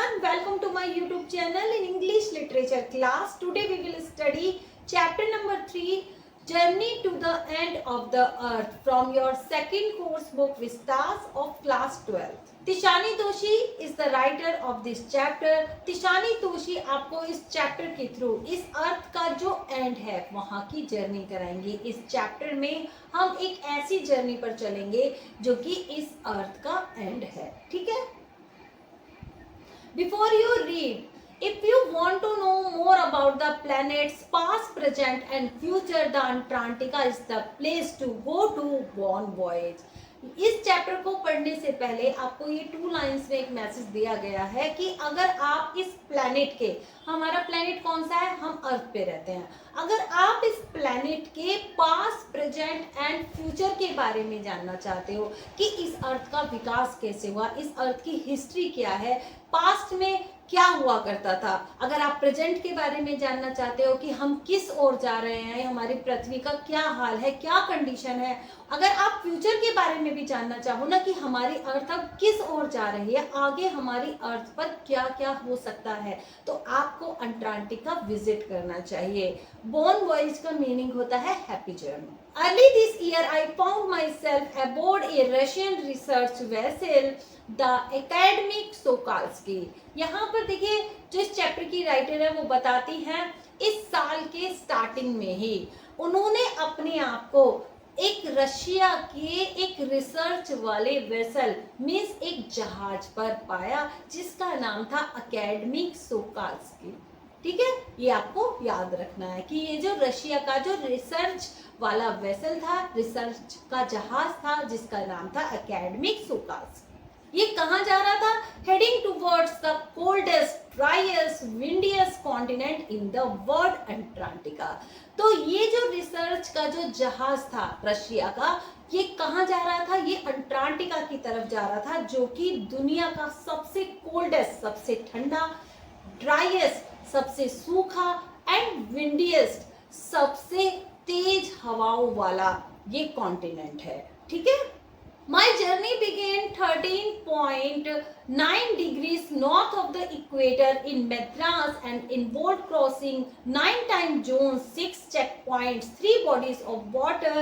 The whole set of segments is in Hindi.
everyone, welcome to my YouTube channel in English literature class. Today we will study chapter number 3, Journey to the End of the Earth, from your second course book Vistas of class 12th. Tishani Toshi is the writer of this chapter. Tishani Toshi आपको इस चैप्टर के थ्रू इस अर्थ का जो एंड है वहाँ की जर्नी कराएंगे. इस चैप्टर में हम एक ऐसी जर्नी पर चलेंगे जो कि इस अर्थ का एंड है. ठीक है. Before you read, if you want to know more about the planets past, present and future, the Antarctica is the place to go to on voyage. इस चैप्टर को पढ़ने से पहले आपको ये 2 लाइंस में एक मैसेज दिया गया है कि अगर आप इस प्लैनेट के, हमारा प्लैनेट कौन सा है, हम अर्थ पे रहते हैं, अगर आप इस प्लैनेट के पास्ट, प्रेजेंट एंड फ्यूचर के बारे में जानना चाहते हो कि इस अर्थ का विकास कैसे हुआ, इस अर्थ की हिस्ट्री क्या है, पास्ट में क्या हुआ करता था, अगर आप प्रेजेंट के बारे में जानना चाहते हो कि हम किस ओर जा रहे हैं, हमारी पृथ्वी का क्या हाल है, क्या कंडीशन है, अगर आप फ्यूचर के बारे में भी जानना चाहो ना कि हमारी अर्थ अब किस ओर जा रही है, आगे हमारी अर्थ पर क्या क्या हो सकता है, तो आपको अंटार्कटिका विजिट करना चाहिए. बोन वॉयज का मीनिंग होता है happy journey. Early this year, I found myself aboard a Russian research vessel, the Academic Sokolsky. यहाँ पर देखिए जो इस चैप्टर की राइटर है वो बताती हैं इस साल के स्टार्टिंग में ही उन्होंने अपने आप को एक रशिया के एक रिसर्च वाले वेसल मीन्स एक जहाज पर पाया जिसका नाम था अकेडमिक सोकाल्स्की. ठीक है, ये आपको याद रखना है कि ये जो रशिया का जो रिसर्च वाला वेसल था, रिसर्च का जहाज था जिसका नाम था अकेडमिक सोकाल्स्की. ये कहाँ जा रहा था? Heading towards the coldest, driest, windiest continent in the world, Antarctica. तो ये जो रिसर्च का जो जहाज था रशिया का, ये कहाँ जा रहा था? ये अंटार्कटिका की तरफ जा रहा था जो कि दुनिया का सबसे कोल्डेस्ट, सबसे ठंडा, ड्राइएस्ट, सबसे सूखा एंड विंडिएस्ट, सबसे तेज हवाओं वाला ये कॉन्टिनेंट है. ठीक है. My journey began 13.9 degrees north of the equator in Madras and involved crossing 9 time zones, 6 checkpoints, 3 bodies of water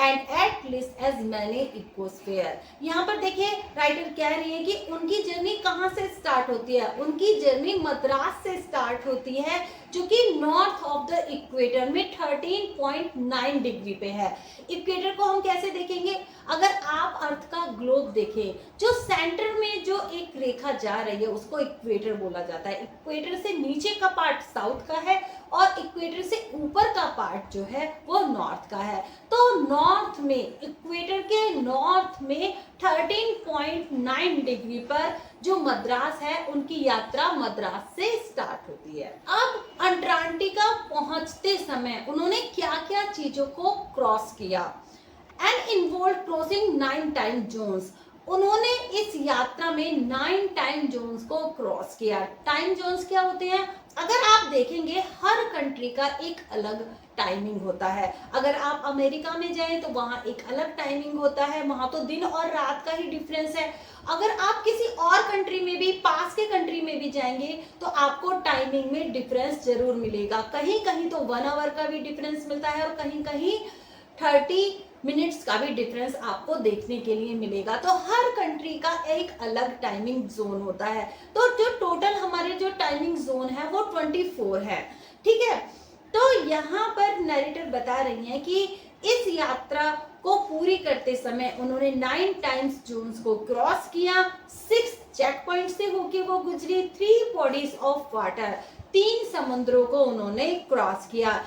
and at least as many ecosphere. यहाँ पर देखिए राइटर कह रही है कि उनकी जर्नी कहाँ से स्टार्ट होती है. उनकी जर्नी मद्रास से स्टार्ट होती है जो कि नॉर्थ ऑफ द इक्वेटर में 13.9 डिग्री पे है. इक्वेटर को हम कैसे देखेंगे? अगर आप अर्थ का ग्लोब देखें, जो सेंटर में जो एक रेखा जा रही है उसको इक्वेटर बोला जाता है. इक्वेटर से नीचे का पार्ट साउथ का है और इक्वेटर से ऊपर का पार्ट जो है वो नॉर्थ का है. तो नॉर्थ में, इक्वेटर के नॉर्थ में 13.9 डिग्री पर जो मद्रास है उनकी यात्रा मद्रास से स्टार्ट होती है. अब अंटार्कटिका पहुंचते समय उन्होंने क्या क्या चीजों को क्रॉस किया? And involve crossing 9 time zones. उन्होंने इस यात्रा में 9 टाइम जोन्स को क्रॉस किया. टाइम जोन्स क्या होते हैं? अगर आप देखेंगे हर कंट्री का एक अलग टाइमिंग होता है. अगर आप अमेरिका में जाएं तो वहाँ एक अलग टाइमिंग होता है, वहाँ तो दिन और रात का ही डिफरेंस है. अगर आप किसी और कंट्री में भी, पास के कंट्री में भी जाएंगे तो आपको टाइमिंग में डिफरेंस जरूर मिलेगा. कहीं कहीं तो 1 आवर का भी डिफरेंस मिलता है और कहीं कहीं 30 मिनट्स का भी डिफरेंस आपको देखने के लिए मिलेगा. तो हर कंट्री का एक अलग टाइमिंग जोन होता है. तो जो टोटल हमारे जो टाइमिंग जोन है वो 24 है. ठीक है. तो यहाँ पर नरेटर बता रही हैं कि इस यात्रा को पूरी करते समय उन्होंने 9 टाइम्स जोन्स को क्रॉस किया, 6 चेक पॉइंट से होके वो गुजरी, 3 बॉडीज ऑफ वाटर, 3 समुद्रों को उन्होंने क्रॉस किया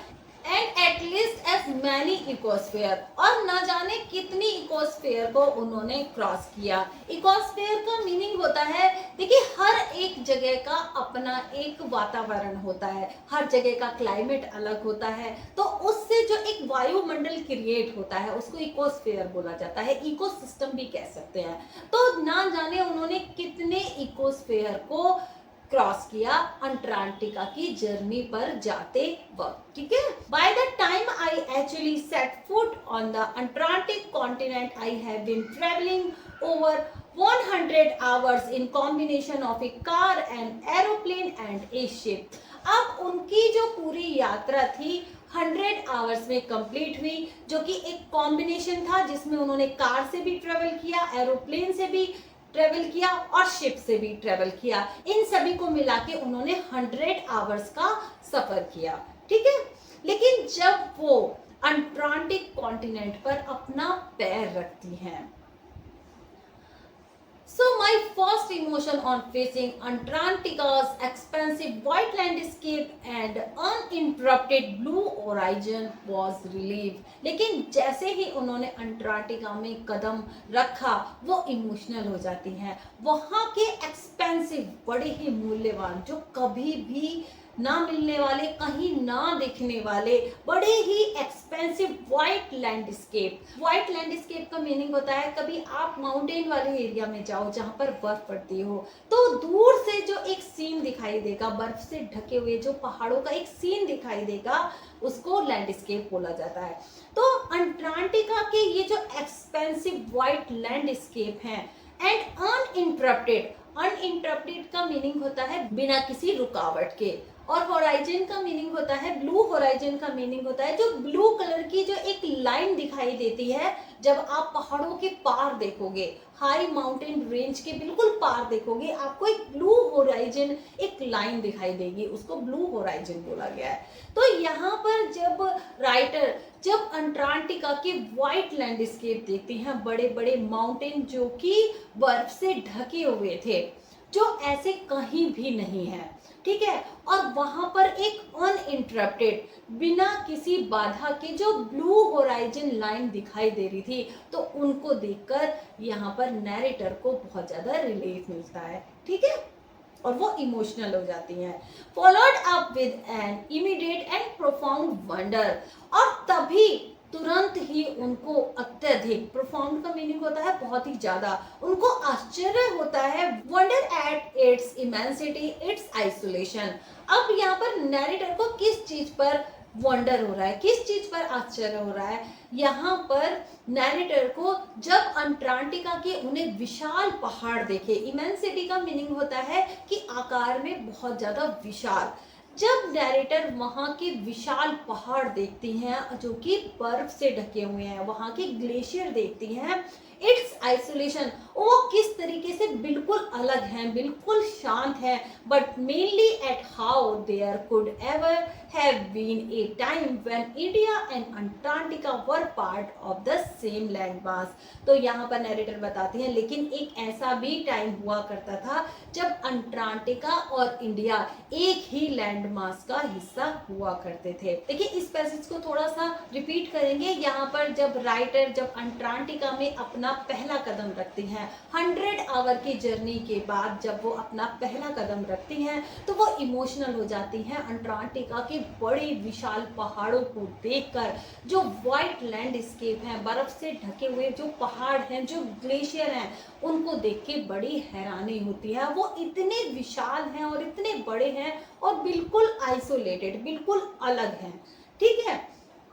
and at least as many ecosphere, और न जाने कितनी इकोस्फेयर को उन्होंने क्रॉस किया. इकोस्फेयर का मीनिंग होता है, देखिए हर एक जगह का अपना एक वातावरण होता है, हर जगह का क्लाइमेट अलग होता है, तो उससे जो एक वायुमंडल क्रिएट होता है उसको इकोस्फेयर बोला जाता है. इकोसिस्टम भी कह सकते हैं. तो ना जाने उन्होंने कितने इकोस्फेयर को क्रॉस किया अंटार्कटिका की जर्नी पर जाते वक्त, ठीक है। By the time I actually set foot on the Antarctic continent I have been travelling over 100 hours in combination of a car, an aeroplane and a ship. अब उनकी जो पूरी यात्रा थी 100 आवर्स में कंप्लीट हुई, जो कि एक कॉम्बिनेशन था जिसमें उन्होंने कार से भी ट्रेवल किया, एरोप्लेन से भी ट्रेवल किया और शिप से भी ट्रेवल किया। इन सभी को मिला के उन्होंने 100 आवर्स का सफर किया, ठीक है। लेकिन जब वो अंटार्कटिक कॉन्टिनेंट पर अपना पैर रखती हैं, so my first emotion on facing Antarctica's expansive white landscape and uninterrupted blue horizon was relief. लेकिन जैसे ही उन्होंने अंटार्कटिका में कदम रखा वो इमोशनल हो जाती हैं। वहाँ के एक्सपेंसिव, बड़े ही मूल्यवान, जो कभी भी ना मिलने वाले, कहीं ना दिखने वाले, बड़े ही expensive white landscape. White landscape का मीनिंग होता है, कभी आप माउंटेन वाले एरिया में जाओ जहाँ पर बर्फ पड़ती हो, तो दूर से जो एक सीन दिखाई देगा, बर्फ से ढके हुए जो पहाड़ों का एक सीन दिखाई देगा, उसको लैंडस्केप बोला जाता है। तो अंटार्कटिका के ये जो एक्सपेंसिव व्हाइट लैंडस्केप हैं एंड अनइंटरप्टेड, अनइंटरप्टेड का मीनिंग होता है बिना किसी रुकावट के, और होराइजन का मीनिंग होता है, ब्लू होराइजन का मीनिंग होता है जो ब्लू कलर की जो एक लाइन दिखाई देती है जब आप पहाड़ों के पार देखोगे, हाई माउंटेन रेंज के बिल्कुल पार देखोगे, आपको एक ब्लू होराइजन, एक लाइन दिखाई देगी, उसको ब्लू होराइजन बोला गया है। तो यहाँ पर जब राइटर जब अंटार्कटिका के व्हाइट लैंडस्केप देखते हैं, बड़े बड़े माउंटेन जो कि बर्फ से ढके हुए थे, जो ऐसे कहीं भी नहीं है, ठीक है, और वहां पर एक अनइंटरप्टेड, बिना किसी बाधा के जो ब्लू होराइजन लाइन दिखाई दे रही थी, तो उनको देखकर यहाँ पर नैरेटर को बहुत ज्यादा रिलीफ मिलता है, ठीक है, और वो इमोशनल हो जाती हैं। Followed up with an immediate and profound wonder, और तभी तुरंत ही उनको अत्यधिक, प्रोफाउंड का मीनिंग होता है बहुत ही ज्यादा, उनको आश्चर्य होता है, wonder at its immensity, it's isolation. अब यहाँ पर नैरेटर को किस चीज पर वंडर हो रहा है, किस चीज पर आश्चर्य हो रहा है, यहाँ पर नैरेटर को जब अंटार्कटिका के उन्हें विशाल पहाड़ देखे, इमेंसिटी का मीनिंग होता है कि आकार में बहुत ज्यादा विशाल, जब नैरेटर वहाँ के विशाल पहाड़ देखती हैं जो कि बर्फ से ढके हुए हैं, वहाँ के ग्लेशियर देखती हैं, इट्स आइसोलेशन, वो किस तरीके से बिल्कुल अलग हैं, बिल्कुल शांत हैं, but mainly at how there could ever have been a time when India and Antarctica were part of the same land mass. तो यहाँ पर नैरेटर बताती हैं, लेकिन एक ऐसा भी टाइम हुआ करता था जब अंटार्कटिका और इंडिया एक ही लैंड मास का हिस्सा हुआ करते थे। देखिए इस पैसेज को थोड़ा सा रिपीट करेंगे। यहाँ पर जब राइटर जब अंटार्कटिका में अपना पहला कदम रखती हैं, 100 आवर की जर्नी के बाद जब वो अपना पहला कदम रखती हैं, तो वो इमोशनल हो जाती हैं अंटार्कटिका के बड़े विशाल पहाड़ों को देखकर, जो व्हाइट लैंडस्केप हैं, बर्फ से ढके हुए जो पहाड़ हैं, जो ग्लेशियर हैं, उनको देख के बड़ी हैरानी होती है। वो इतने विशाल हैं और इतने बड़े हैं और बिल्कुल आइसोलेटेड, बिल्कुल अलग हैं, ठीक है,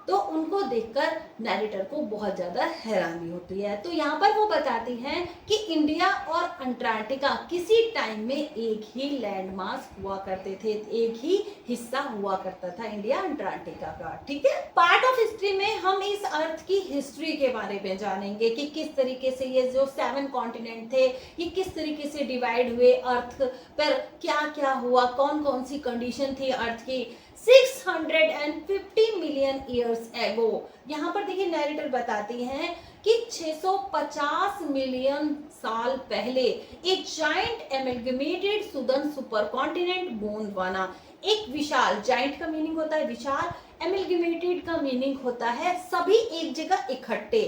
तो उनको देखकर नैरेटर को बहुत ज़्यादा हैरानी होती है। तो यहाँ पर वो बताती हैं कि इंडिया और अंटार्कटिका किसी टाइम में एक ही लैंड मास हुआ करते थे, एक ही हिस्सा हुआ करता था इंडिया अंटार्कटिका का, ठीक है। पार्ट ऑफ हिस्ट्री में हम इस अर्थ की हिस्ट्री के बारे में जानेंगे कि किस तरीके से ये जो 7 कॉन्टिनेंट थे, ये किस तरीके से डिवाइड हुए, अर्थ पर क्या क्या हुआ, कौन कौन सी कंडीशन थी अर्थ की 650 मिलियन ईयर्स एगो। यहाँ पर देखिए नैरेटर बताती हैं कि 650 मिलियन साल पहले एक जाइंट एमलगमेटेड सुदर्न सुपर कॉन्टिनेंट गोंडवाना, एक विशाल, जाइंट का मीनिंग होता है विशाल, एमलगमेटेड का मीनिंग होता है सभी एक जगह इकट्ठे,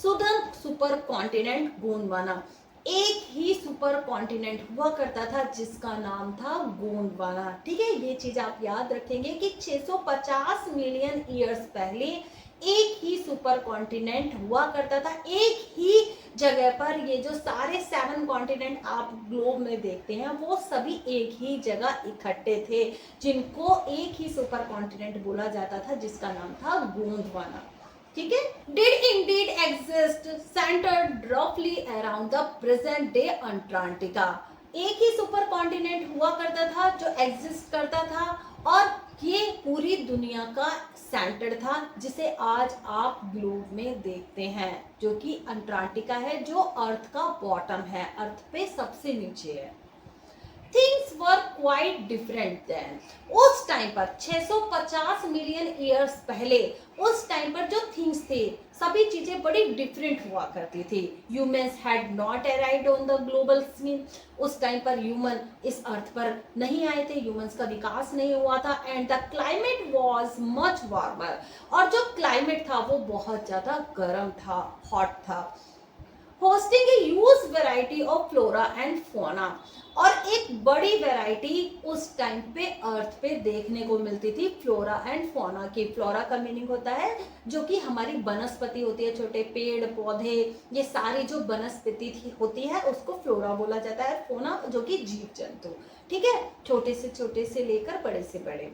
सुदर्न सुपर कॉन्टिनेंट गोंडवाना, एक ही सुपर कॉन्टिनेंट हुआ करता था जिसका नाम था गोंडवाना, ठीक है। ये चीज आप याद रखेंगे कि 650 मिलियन ईयर्स पहले एक ही सुपर कॉन्टिनेंट हुआ करता था, एक ही जगह पर। ये जो सारे 7 कॉन्टिनेंट आप ग्लोब में देखते हैं वो सभी एक ही जगह इकट्ठे थे, जिनको एक ही सुपर कॉन्टिनेंट बोला जाता था, जिसका नाम था गोंडवाना। ठीक है, डिड इंडीड एग्जिस्ट सेंटर्ड रफली around the present day Antarctica. एक ही सुपर कॉन्टिनेंट हुआ करता था जो एग्जिस्ट करता था, और ये पूरी दुनिया का सेंटर था, जिसे आज आप ग्लोब में देखते हैं, जो कि अंटार्कटिका है, जो अर्थ का बॉटम है, अर्थ पे सबसे नीचे है। Things were quite different then. उस टाइम पर 650 मिलियन ईयर्स पहले, उस टाइम पर जो थिंग्स थे, सभी चीजें बड़ी डिफरेंट हुआ करती थी। Humans had not arrived on the global scene. उस टाइम पर ह्यूमन इस अर्थ पर नहीं आए थे, ह्यूमंस का विकास नहीं हुआ था। And the climate was much warmer, और जो क्लाइमेट था वो बहुत ज्यादा गर्म था, हॉट था। Hosting a huge variety of flora and fauna, और एक बड़ी वैरायटी उस टाइम पे अर्थ पे देखने को मिलती थी फ्लोरा एंड फौना की। फ्लोरा का मीनिंग होता है जो कि हमारी वनस्पति होती है, छोटे पेड़ पौधे, ये सारी जो वनस्पति होती है उसको फ्लोरा बोला जाता है। फौना जो कि जीव जंतु, ठीक है, छोटे से लेकर बड़े से बड़े।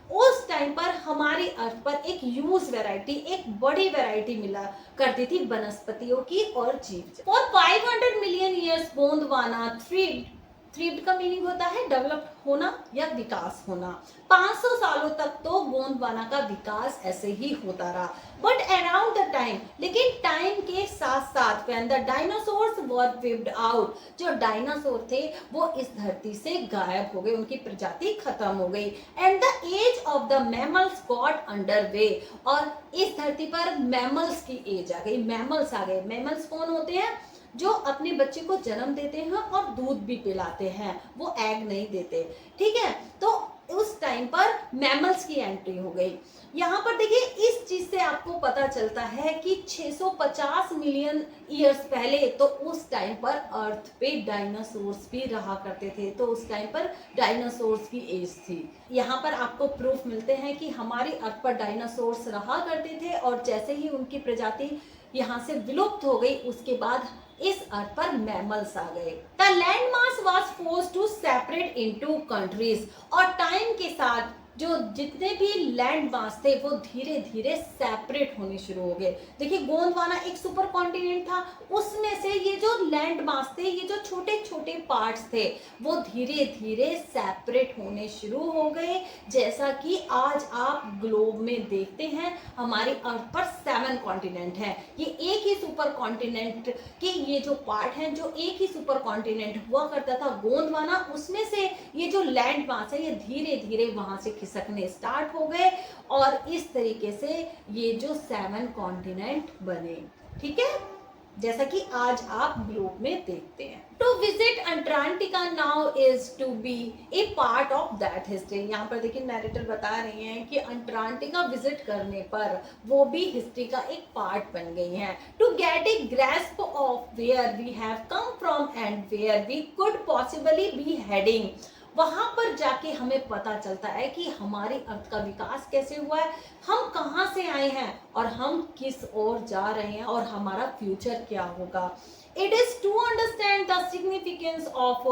उस टाइम पर हमारी अर्थ पर एक ह्यूज वैरायटी, एक बड़ी वैरायटी मिला करती थी वनस्पतियों की और जीव। For 500 million years Gondwana thrived. Thrived का मीनिंग होता है डेवलप्ड होना या विकास होना। 500 सालों तक तो गोंडवाना का विकास ऐसे ही होता रहा। बट अराउंड द टाइम, लेकिन टाइम के साथ साथ when the dinosaurs were whipped out, जो डायनासोर थे वो इस धरती से गायब हो गए, उनकी प्रजाति खत्म हो गई। And the age of the mammals got under way, और इस धरती पर मैमल्स की एज आ गई, मैमल्स आ गए। मैमल्स कौन होते हैं? जो अपने बच्चे को जन्म देते हैं और दूध भी पिलाते हैं, वो एग नहीं देते। ठीक है, तो उस टाइम पर मैमल्स की एंट्री हो गई। यहाँ पर देखिए, इस चीज से आपको पता चलता है कि 650 मिलियन ईयर्स पहले तो उस टाइम पर अर्थ पे डायनासोर्स भी रहा करते थे, तो उस टाइम पर डायनासोर्स की एज थी। यहाँ पर आपको प्रूफ मिलते हैं कि हमारी अर्थ पर डायनासोर्स रहा करते थे, और जैसे ही उनकी प्रजाति यहाँ से विलुप्त हो गई, उसके बाद इस अर्थ पर मैमल्स आ गए। The land mass was forced to separate into countries, और टाइम के साथ जो जितने भी लैंड मास थे वो धीरे धीरे सेपरेट होने शुरू हो गए। देखिए, गोंडवाना एक सुपर कॉन्टिनेंट था, उसमें से ये जो लैंड मास थे, ये जो छोटे छोटे पार्ट्स थे, वो धीरे धीरे सेपरेट होने शुरू हो गए। जैसा कि आज आप ग्लोब में देखते हैं, हमारी अर्थ पर 7 कॉन्टिनेंट हैं। ये एक ही सुपर कॉन्टिनेंट के ये जो पार्ट हैं, जो एक ही सुपर कॉन्टिनेंट हुआ करता था गोंडवाना, उसमें से ये जो लैंड मास है ये धीरे धीरे वहां से खिसकने स्टार्ट हो गए, और इस तरीके से ये जो 7 कॉन्टिनेंट बने। ठीक है, जैसा कि आज आप ग्लोब में देखते हैं। To visit Antarctica now is to be a part of that history. यहाँ पर देखिए, नैरेटर बता रही हैं कि अंटार्कटिका विजिट करने पर वो भी हिस्ट्री का एक पार्ट बन गई हैं। To get a grasp of where we have come from and where we could possibly be heading, वहां पर जाके हमें पता चलता है कि हमारी अर्थ का विकास कैसे हुआ है, हम कहां से आए हैं और हम किस ओर जा रहे हैं, और हमारा फ्यूचर क्या होगा। It is to understand the significance of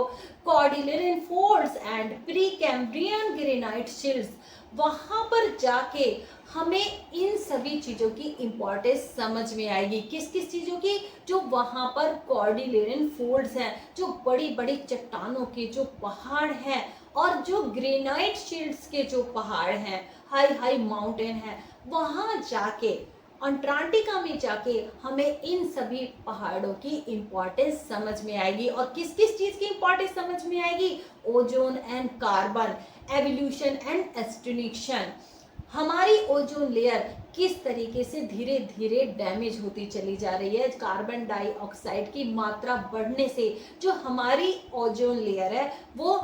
Cordilleran folds and Precambrian granite shields. वहां पर जाके हमें इन सभी चीजों की इंपॉर्टेंस समझ में आएगी। किस किस चीजों की? जो वहां पर कॉर्डिलेरन फोल्ड्स हैं, जो बड़ी बड़ी चट्टानों के जो पहाड़ हैं, और जो ग्रेनाइट शील्ड्स के जो पहाड़ हैं, हाई हाई माउंटेन हैं, वहां जाके अंटार्कटिका में जाके हमें इन सभी पहाड़ों की इंपॉर्टेंस समझ में आएगी। और किस किस चीज की इंपॉर्टेंस समझ में आएगी? Ozone and carbon, evolution and extinction. हमारी ओजोन लेयर किस तरीके से धीरे धीरे डैमेज होती चली जा रही है, कार्बन डाइऑक्साइड की मात्रा बढ़ने से जो हमारी ओजोन लेयर है वो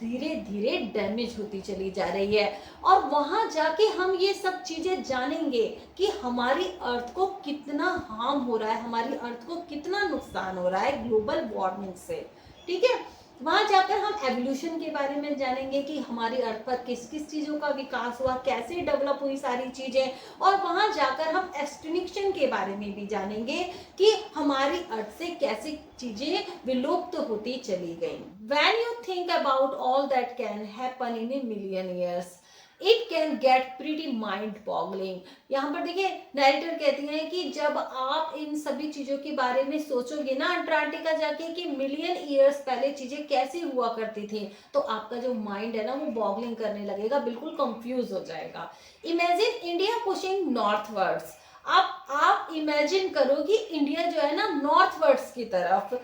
धीरे धीरे डैमेज होती चली जा रही है। और वहां जाके हम ये सब चीजें जानेंगे कि हमारी अर्थ को कितना हार्म हो रहा है, हमारी अर्थ को कितना नुकसान हो रहा है ग्लोबल वार्मिंग से। ठीक है, वहां जाकर हम एवोल्यूशन के बारे में जानेंगे कि हमारी अर्थ पर किस किस चीजों का विकास हुआ, कैसे डेवलप हुई सारी चीजें, और वहां जाकर हम एक्सटिंक्शन के बारे में भी जानेंगे कि हमारी अर्थ से कैसे चीजें विलुप्त होती चली गई। When you think about all that can happen in a million years, it can get pretty mind boggling. यहाँ पर देखिए नैरेटर कहती हैं कि जब आप इन सभी चीजों के बारे में सोचोगे ना अंटार्कटिका जाके कि मिलियन ईयर्स पहले चीजें कैसी हुआ करती थी, तो आपका जो माइंड है ना वो बॉगलिंग करने लगेगा, बिल्कुल कंफ्यूज हो जाएगा। Imagine India pushing northwards. आप इमेजिन करो कि इंडिया जो है ना नॉर्थवर्ड्स की तरफ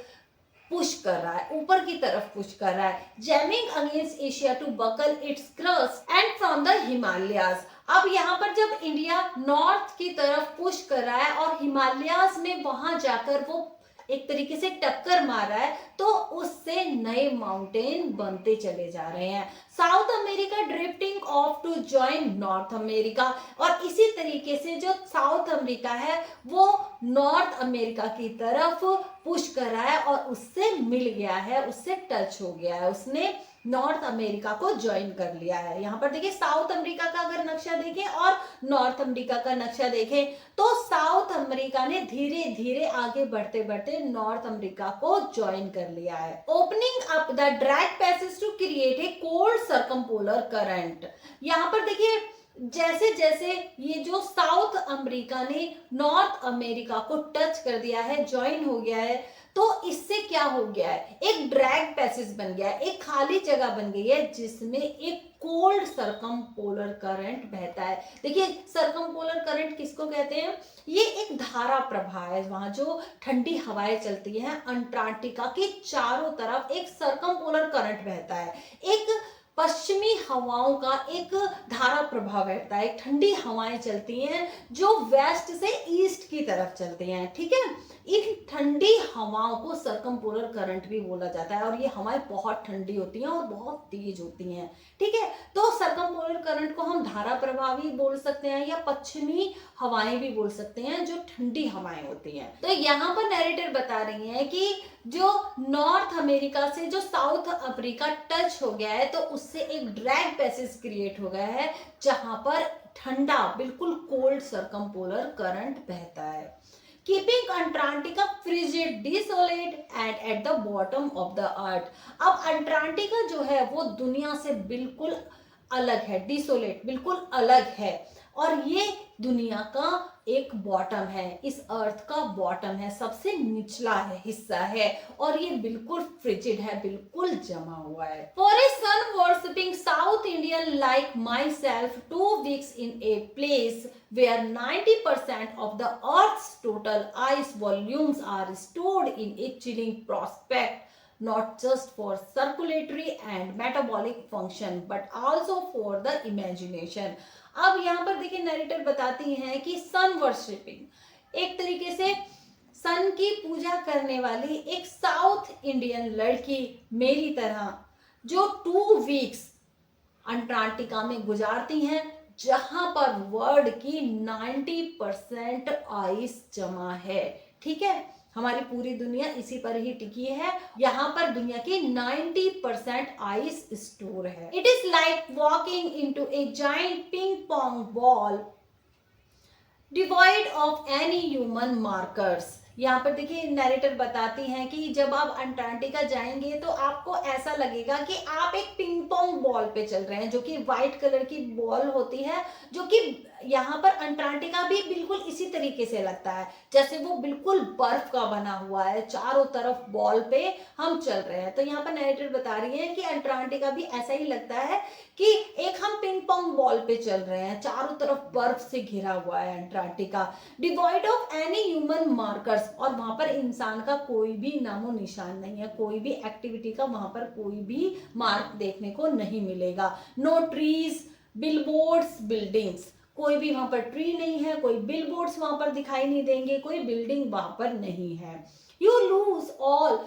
पुश कर रहा है, ऊपर की तरफ पुश कर रहा है, jamming against Asia to buckle its crust and from the Himalayas. अब यहाँ पर जब इंडिया नॉर्थ की तरफ पुश कर रहा है और हिमालयाज में वहां जाकर वो एक तरीके से टक्कर मार रहा है, तो उससे नए माउंटेन बनते चले जा रहे हैं। South America drifting off to join North America, और इसी तरीके से जो साउथ अमेरिका है वो नॉर्थ अमेरिका की तरफ पुश कर रहा है और उससे मिल गया है, उससे टच हो गया है, उसने नॉर्थ अमेरिका को ज्वाइन कर लिया है। यहाँ पर देखिए साउथ अमेरिका का अगर नक्शा देखें और नॉर्थ अमेरिका का नक्शा देखें, तो साउथ अमेरिका ने धीरे धीरे आगे बढ़ते बढ़ते नॉर्थ अमेरिका को ज्वाइन कर लिया है। Opening up the Drake passage to create a cold circumpolar current. यहाँ पर देखिए जैसे जैसे ये जो साउथ अमेरिका ने नॉर्थ अमेरिका को टच कर दिया है, ज्वाइन हो गया है, तो इससे क्या हो गया है, एक ड्रैग पैसेज बन गया है, एक खाली जगह बन गई है जिसमें एक कोल्ड सरकमपोलर करंट बहता है। देखिए सरकमपोलर करंट किसको कहते हैं, ये एक धारा प्रवाह है, वहां जो ठंडी हवाएं चलती हैं अंटार्कटिका के चारों तरफ एक सरकमपोलर करंट बहता है, एक पश्चिमी हवाओं का एक धारा प्रभाव रहता है, ठंडी हवाएं चलती हैं जो वेस्ट से ईस्ट की तरफ चलती हैं, ठीक है। इन ठंडी हवाओं को सरकमपोलर करंट भी बोला जाता है, और ये हवाएं बहुत ठंडी होती हैं और बहुत तेज होती हैं, ठीक है। तो सरकमपोलर करंट को हम धारा प्रवाह भी बोल सकते हैं या पश्चिमी हवाएं भी बोल सकते हैं, जो ठंडी हवाएं होती हैं। तो यहाँ पर नैरेटर बता रही हैं कि जो नॉर्थ अमेरिका से जो साउथ अफ्रीका टच हो गया है, तो उससे एक ड्रैग पैसेज क्रिएट हो गया है जहां पर ठंडा बिल्कुल कोल्ड सरकमपोलर करंट बहता है, keeping Antarctica frigid, desolate and at the bottom of the earth. अब अंटार्कटिका जो है वो दुनिया से बिल्कुल अलग है, डिसोलेट बिल्कुल अलग है, और ये दुनिया का एक बॉटम है, इस अर्थ का बॉटम है, सबसे निचला है हिस्सा है, और ये बिल्कुल फ्रिजिड है, बिल्कुल जमा हुआ है। For a sun worshipping South Indian like myself, 2 weeks in a place where 90% of the earth's total ice volumes are stored in a chilling prospect, not just for circulatory and metabolic function but also for the imagination। अब यहाँ पर देखिए नैरेटर बताती हैं कि सन वर्शिपिंग, एक तरीके से सन की पूजा करने वाली एक साउथ इंडियन लड़की मेरी तरह, जो 2 weeks अंटार्कटिका में गुजारती हैं, जहां पर वर्ल्ड की 90% आइस जमा है, ठीक है। हमारी पूरी दुनिया इसी पर ही टिकी है, यहाँ पर दुनिया की 90% आइस स्टोर है। It is like walking into A giant ping pong ball devoid of any human markers. यहाँ पर देखिए नैरेटर बताती हैं कि जब आप अंटार्कटिका जाएंगे तो आपको ऐसा लगेगा कि आप एक पिंग पोंग बॉल पे चल रहे हैं, जो कि व्हाइट कलर की बॉल होती है, जो कि यहाँ पर अंटार्कटिका भी बिल्कुल इसी तरीके से लगता है, जैसे वो बिल्कुल बर्फ का बना हुआ है, चारों तरफ बॉल पे हम चल रहे हैं। तो यहाँ पर नैरेटर बता रही है कि अंटार्कटिका भी ऐसा ही लगता है कि एक हम पिंग पोंग बॉल पे चल रहे हैं, चारों तरफ बर्फ से घिरा हुआ है Antarctica, devoid of any human markers, और वहां पर इंसान का कोई भी नामो निशान नहीं है, कोई भी एक्टिविटी का वहां पर कोई भी मार्क देखने को नहीं मिलेगा। नो ट्रीज, बिलबोर्ड्स, बिल्डिंग्स, कोई भी वहां पर ट्री नहीं है, कोई बिलबोर्ड्स वहां पर दिखाई नहीं देंगे, कोई बिल्डिंग वहां पर नहीं है। You lose all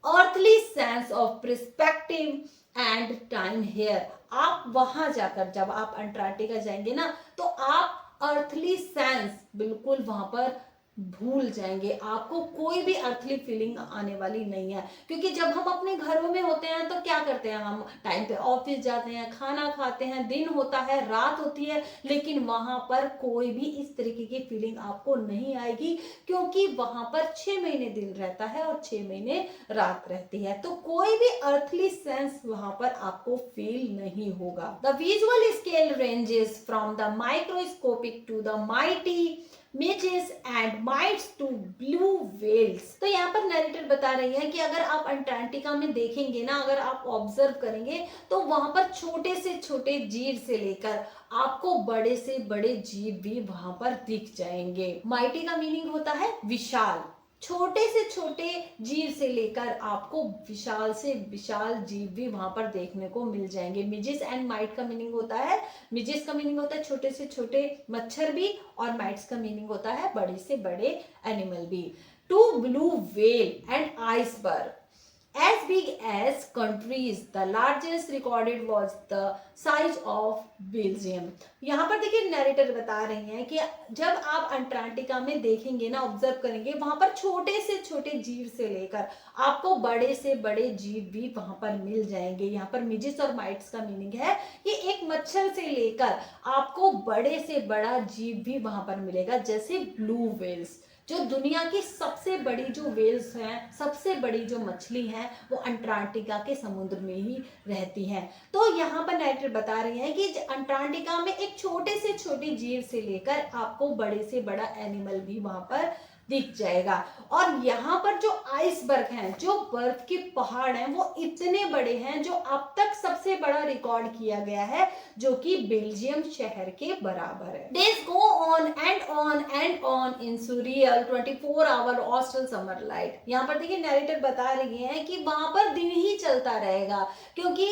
earthly sense of perspective and time here. आप वहां जाकर जब आप अंटार्कटिका जाएंगे ना, तो आप अर्थली सेंस बिल्कुल वहां पर भूल जाएंगे, आपको कोई भी अर्थली फीलिंग आने वाली नहीं है। क्योंकि जब हम अपने घरों में होते हैं तो क्या करते हैं, हम टाइम पे ऑफिस जाते हैं, खाना खाते हैं, दिन होता है, रात होती है, लेकिन वहां पर कोई भी इस तरीके की फीलिंग आपको नहीं आएगी, क्योंकि वहां पर 6 महीने दिन रहता है और 6 महीने रात रहती है। तो कोई भी अर्थली सेंस वहां पर आपको फील नहीं होगा। The visual scale ranges from the microscopic to the mighty midges and mites to blue whales। तो यहाँ पर नरेटर बता रही है कि अगर आप अंटार्कटिका में देखेंगे ना, अगर आप ऑब्जर्व करेंगे तो वहां पर छोटे से छोटे जीव से लेकर आपको बड़े से बड़े जीव भी वहां पर दिख जाएंगे। माइटी का मीनिंग होता है विशाल, छोटे से छोटे जीव से लेकर आपको विशाल से विशाल जीव भी वहां पर देखने को मिल जाएंगे। मिजिस एंड माइट का मीनिंग होता है, मिजिस का मीनिंग होता है छोटे से छोटे मच्छर भी, और माइट्स का मीनिंग होता है बड़े से बड़े एनिमल भी। To blue whale and iceberg as big as countries, the largest recorded was the size of Belgium। यहाँ पर देखिए नरेटर बता रही हैं कि जब आप अंटार्कटिका में देखेंगे ना, ऑब्जर्व करेंगे, वहां पर छोटे से छोटे जीव से लेकर आपको बड़े से बड़े जीव भी वहां पर मिल जाएंगे। यहाँ पर मिजिस और माइट्स का मीनिंग है कि एक मच्छर से लेकर आपको बड़े से बड़ा जीव भी वहां पर मिलेगा, जैसे ब्लू व्हेल्स। जो दुनिया की सबसे बड़ी जो वेल्स हैं, सबसे बड़ी जो मछली हैं, वो अंटार्कटिका के समुद्र में ही रहती हैं। तो यहाँ पर नाइटर बता रही है कि अंटार्कटिका में एक छोटे से छोटे जीव से लेकर आपको बड़े से बड़ा एनिमल भी वहां पर दिख जाएगा। और यहाँ पर जो आइसबर्ग हैं, जो बर्फ के पहाड़ हैं, वो इतने बड़े हैं, जो अब तक सबसे बड़ा रिकॉर्ड किया गया है, जो कि बेल्जियम शहर के बराबर है। Days go on and on and on in surreal 24 hour austral summer light. यहाँ पर देखिए नरेटर बता रही है कि वहां पर दिन ही चलता रहेगा, क्योंकि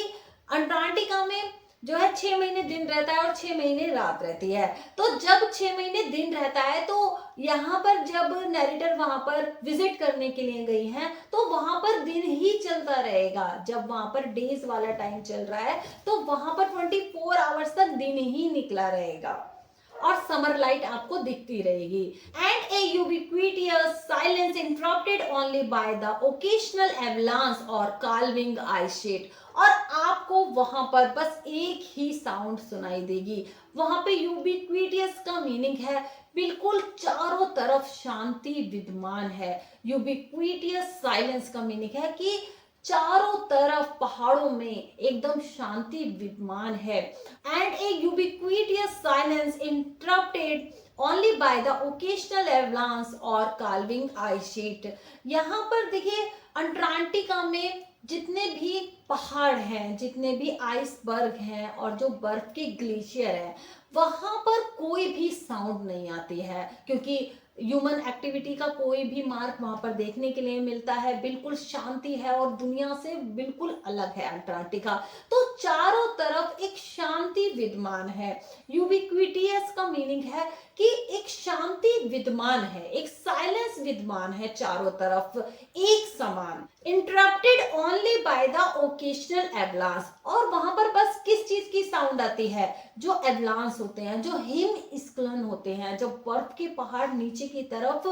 अंटार्कटिका में जो है 6 महीने दिन रहता है और 6 महीने रात रहती है। तो जब 6 महीने दिन रहता है, तो यहाँ पर जब नरेटर वहां पर विजिट करने के लिए गई हैं, तो वहां पर दिन ही चलता रहेगा। जब वहां पर डेज वाला टाइम चल रहा है, तो वहां पर 24 आवर्स तक दिन ही निकला रहेगा और समर लाइट आपको दिखती रहेगी। And a ubiquitous silence interrupted only by the occasional avalanche or calving ice sheet. और आपको वहां पर बस एक ही साउंड सुनाई देगी। वहां पे यूबिक्विटियस का मीनिंग है बिल्कुल चारों तरफ शांति विद्यमान है। यूबिक्विटियस साइलेंस का मीनिंग है कि चारों तरफ पहाड़ों में एकदम शांति विद्यमान है। And a ubiquitous silence interrupted only by the occasional avalanche or calving ice sheet. यहाँ पर देखिए अंटार्कटिका में जितने भी पहाड़ हैं, जितने भी आइसबर्ग हैं और जो बर्फ के ग्लेशियर हैं, वहां पर कोई भी साउंड नहीं आती है, क्योंकि ह्यूमन एक्टिविटी का कोई भी मार्क वहां पर देखने के लिए मिलता है। बिल्कुल शांति है और दुनिया से बिल्कुल अलग है अंटार्कटिका। तो चारों तरफ एक शांति विद्यमान है। यूबिक्विटियस का मीनिंग है कि एक शांति विद्यमान है, एक साइलेंस विद्यमान है चारों तरफ एक समान। Interrupted only by the occasional avalanche. और वहां पर बस किस चीज की साउंड आती है? जो एवलांस होते हैं, जो हिमस्खलन होते हैं, जब बर्फ के पहाड़ नीचे की तरफ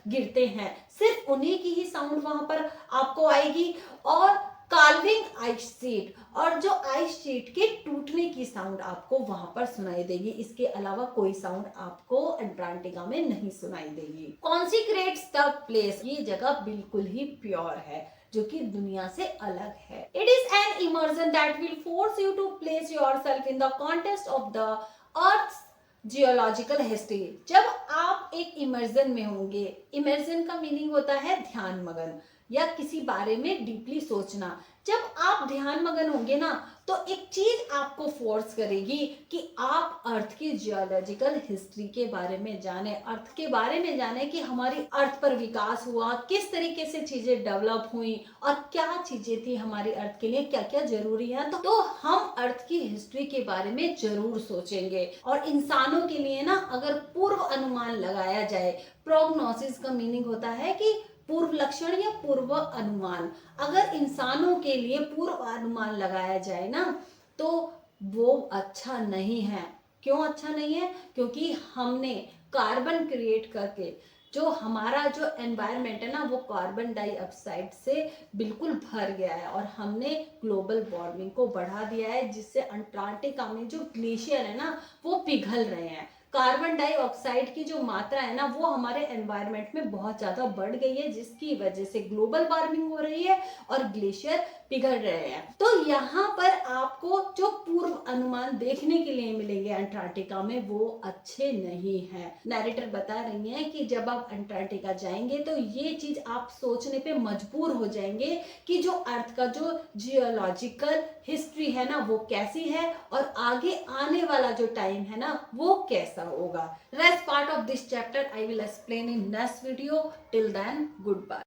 गिरते हैं, सिर्फ उन्हीं की ही साउंड वहां पर आपको आएगी। और काल्विंग आइस शीट, और जो आइस शीट के टूटने की साउंड आपको वहां पर सुनाई देगी। इसके अलावा कोई साउंड आपको अंटार्कटिका में नहीं सुनाई देगी। कॉन्सिक्रेट्स द प्लेस, ये जगह बिल्कुल ही प्योर है, जो कि दुनिया से अलग है। It is an immersion that will force you to place yourself in the context of the earth geological history. जब आप एक इमर्जन में होंगे, इमर्जन का मीनिंग होता है ध्यान मगन या किसी बारे में डीपली सोचना। जब आप ध्यान मगन होंगे ना, तो एक चीज आपको फोर्स करेगी कि आप अर्थ की जियोलॉजिकल हिस्ट्री के बारे में जाने, अर्थ के बारे में जाने कि हमारी अर्थ पर विकास हुआ, किस तरीके से चीजें डेवलप हुई और क्या चीजें थी हमारी अर्थ के लिए, क्या क्या जरूरी है। तो हम अर्थ की हिस्ट्री के बारे में जरूर सोचेंगे। और इंसानों के लिए ना, अगर पूर्व अनुमान लगाया जाए, प्रोग्नोसिस का मीनिंग होता है कि पूर्व लक्षण या पूर्व अनुमान। अगर इंसानों के लिए पूर्व अनुमान लगाया जाए ना, तो वो अच्छा नहीं है। क्यों अच्छा नहीं है? क्योंकि हमने कार्बन क्रिएट करके जो हमारा जो एनवायरनमेंट है ना वो कार्बन डाइऑक्साइड से बिल्कुल भर गया है और हमने ग्लोबल वार्मिंग को बढ़ा दिया है, जिससे अंटार्कटिका में जो ग्लेशियर है ना वो पिघल रहे हैं। कार्बन डाइऑक्साइड की जो मात्रा है ना वो हमारे एनवायरनमेंट में बहुत ज़्यादा बढ़ गई है, जिसकी वजह से ग्लोबल वार्मिंग हो रही है और ग्लेशियर पिघल रहे हैं। तो यहाँ पर आपको जो पूर्व अनुमान देखने के लिए मिलेंगे अंटार्कटिका में वो अच्छे नहीं है। नैरेटर बता रही हैं कि जब आप अंटार्कटिका जाएंगे तो ये चीज आप सोचने पे मजबूर हो जाएंगे कि जो अर्थ का जो जियोलॉजिकल हिस्ट्री है ना वो कैसी है और आगे आने वाला जो टाइम है ना वो कैसा होगा। Rest part of this chapter I will explain in next video. Till then good bye.